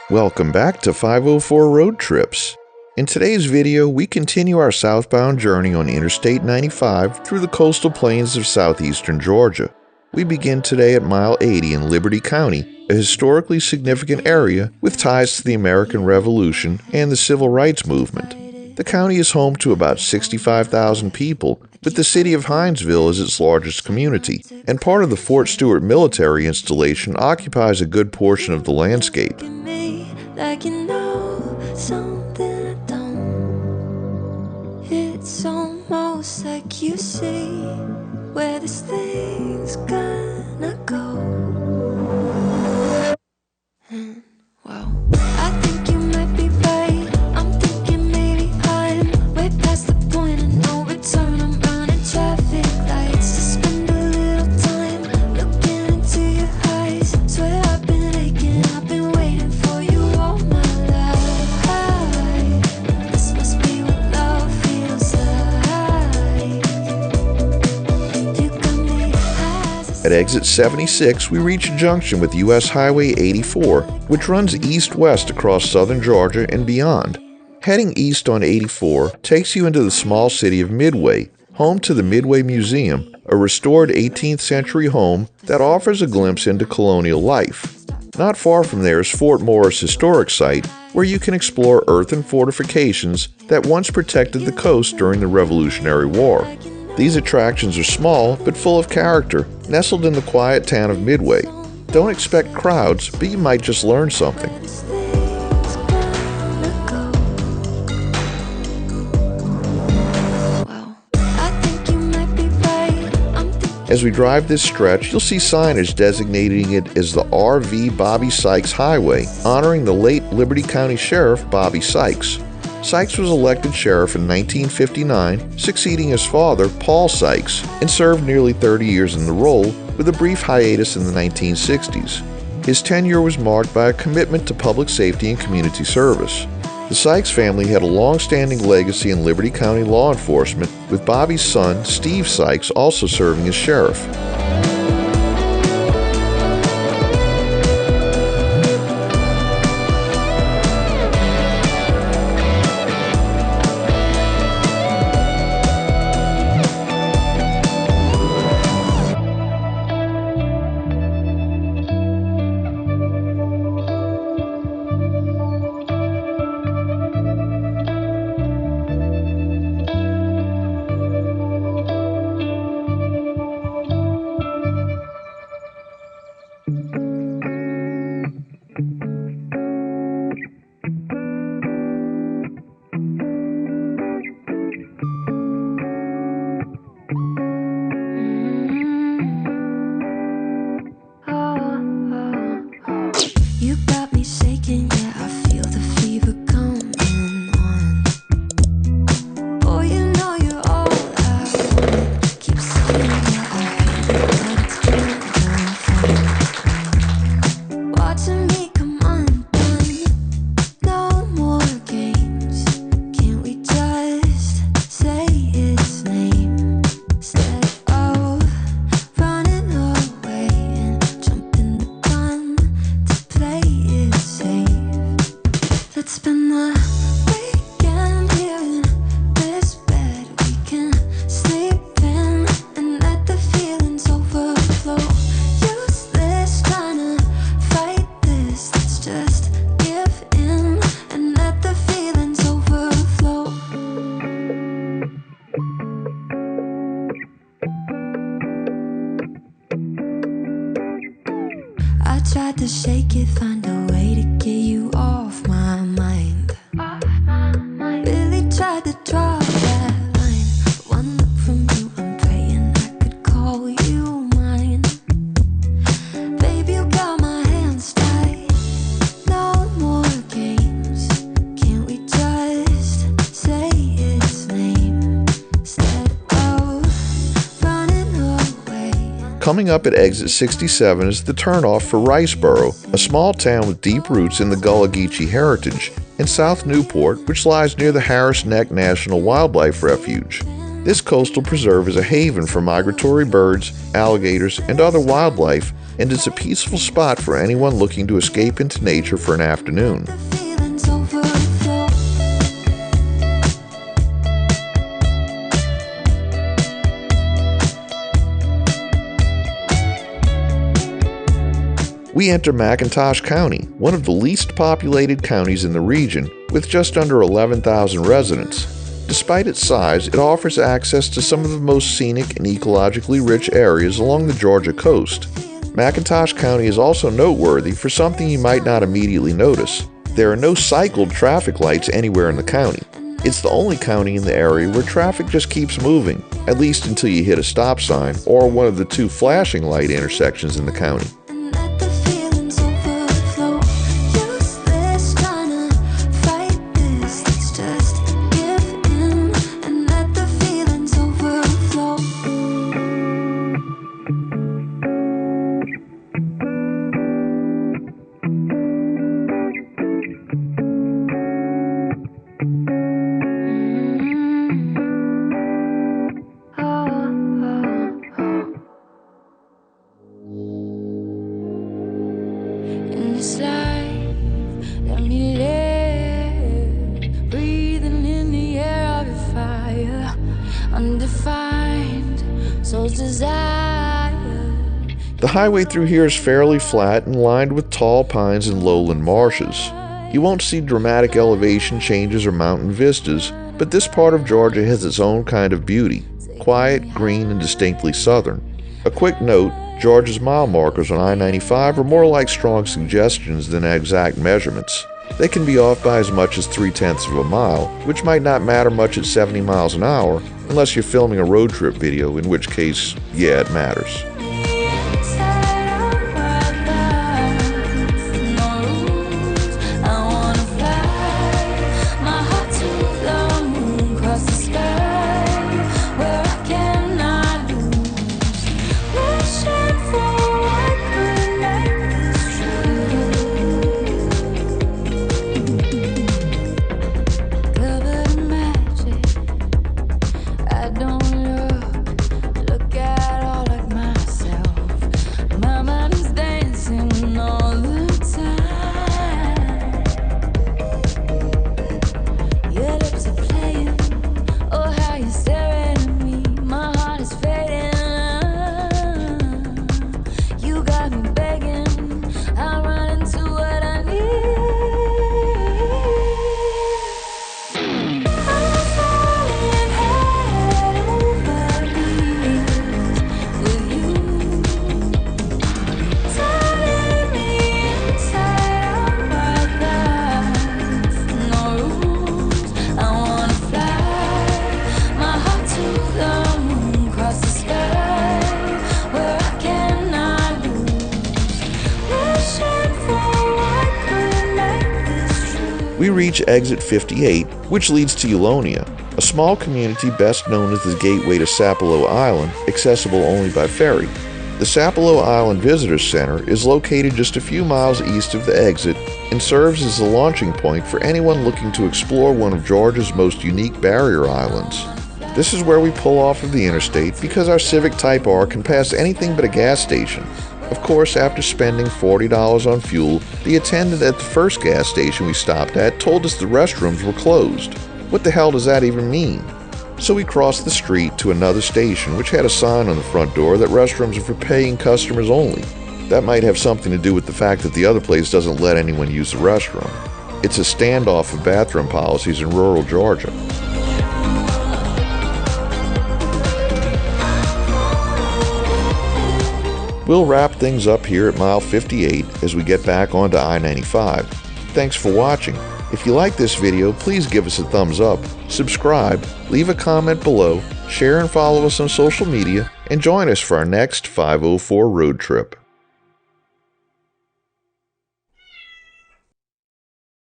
Welcome back to 504 Road Trips. In today's video, we continue our southbound journey on Interstate 95 through the coastal plains of southeastern Georgia. We begin today at Mile 80 in Liberty County, a historically significant area with ties to the American Revolution and the Civil Rights Movement. The county is home to about 65,000 people, with the city of Hinesville as its largest community, and part of the Fort Stewart military installation occupies a good portion of the landscape. Like you know something I don't. It's almost like you see where this thing's gonna go. Well, I think you might be right. I'm thinking maybe I'm way past the point of no return. I'm running traffic lights to spend a little time looking into your eyes. Swear I've been aching, I've been waiting for you all my life. This must be what love feels like. You got me high. At exit 76, we reach a junction with US Highway 84, which runs east-west across southern Georgia and beyond. Heading east on 84 takes you into the small city of Midway, home to the Midway Museum, a restored 18th century home that offers a glimpse into colonial life. Not far from there is Fort Morris Historic Site, where you can explore earthen fortifications that once protected the coast during the Revolutionary War. These attractions are small but full of character, nestled in the quiet town of Midway. Don't expect crowds, but you might just learn something. This thing's gonna go. Well, I think you might be right. I'm thinking As we drive this stretch, you'll see signage designating it as the R.V. Bobby Sykes Highway, honoring the late Liberty County Sheriff Bobby Sykes. Sykes was elected sheriff in 1959, succeeding his father, Paul Sykes, and served nearly 30 years in the role, with a brief hiatus in the 1960s. His tenure was marked by a commitment to public safety and community service. The Sykes family had a long-standing legacy in Liberty County law enforcement, with Bobby's son, Steve Sykes, also serving as sheriff. you got me shaking, yeah, I feel the fever coming on. Oh, you know you're all I want. Keep saying, yeah, I hate it, but it's getting fun. Watching me come undone. No more games. Can't we just say its name instead of running away and jumping the gun to play it safe? Let's spend the weekend here in this bed we can sleep in and let the feelings overflow. Useless trying to fight this. Let's just give in and let the feelings overflow. I tried to shake it, find a way to get you off my mind. Really tried to draw that line. One look from you, I'm praying I could call you mine. Baby, you got my hands tied. No more games. Can't we just say its name instead of running away? Coming up at exit 67 is the turnoff for Riceboro, a small town with deep roots in the Gullah Geechee heritage, and South Newport, which lies near the Harris Neck National Wildlife Refuge. This coastal preserve is a haven for migratory birds, alligators, and other wildlife, and it's a peaceful spot for anyone looking to escape into nature for an afternoon. The feelings overflow. We enter McIntosh County, one of the least populated counties in the region, with just under 11,000 residents. Despite its size, it offers access to some of the most scenic and ecologically rich areas along the Georgia coast. McIntosh County is also noteworthy for something you might not immediately notice. There are no cycled traffic lights anywhere in the county. It's the only county in the area where traffic just keeps moving, at least until you hit a stop sign or one of the two flashing light intersections in the county. And let the feelings overflow. Useless trying to fight this. Let's just give in and let the feelings overflow. In this life, let me live, breathing in the air of your fire, undefined, soul's desire. The highway through here is fairly flat and lined with tall pines and lowland marshes. You won't see dramatic elevation changes or mountain vistas, but this part of Georgia has its own kind of beauty, quiet, green, and distinctly southern. A quick note, Georgia's mile markers on I-95 are more like strong suggestions than exact measurements. They can be off by as much as 0.3 of a mile, which might not matter much at 70 miles an hour, unless you're filming a road trip video, in which case, yeah, it matters. Inside our paradise, no rules. I wanna fly my heart to the moon, cross the sky where I cannot lose. Wishing for what could make this true. Covered in magic, I don't look at all like myself. My mind is dancing all the time. Your lips are playing, oh how you staring at me. My heart is fading. You got me begging, I run into what I need. I'm falling head over heels with you, telling me inside our paradise, no rules. I wanna fly my heart to the moon, cross the sky where I cannot lose. Wishing for what could make this true. We reach exit 58, which leads to Eulonia, a small community best known as the gateway to Sapelo Island, accessible only by ferry. The Sapelo Island Visitor Center is located just a few miles east of the exit and serves as the launching point for anyone looking to explore one of Georgia's most unique barrier islands. This is where we pull off of the interstate because our Civic Type R can pass anything but a gas station. Of course, after spending $40 on fuel, the attendant at the first gas station we stopped at told us the restrooms were closed. What the hell does that even mean? So we crossed the street to another station which had a sign on the front door that restrooms are for paying customers only. That might have something to do with the fact that the other place doesn't let anyone use the restroom. It's a standoff of bathroom policies in rural Georgia. We'll wrap things up here at mile 58 as we get back onto I-95. Thanks for watching. If you like this video, please give us a thumbs up, subscribe, leave a comment below, share and follow us on social media, and join us for our next 504 road trip.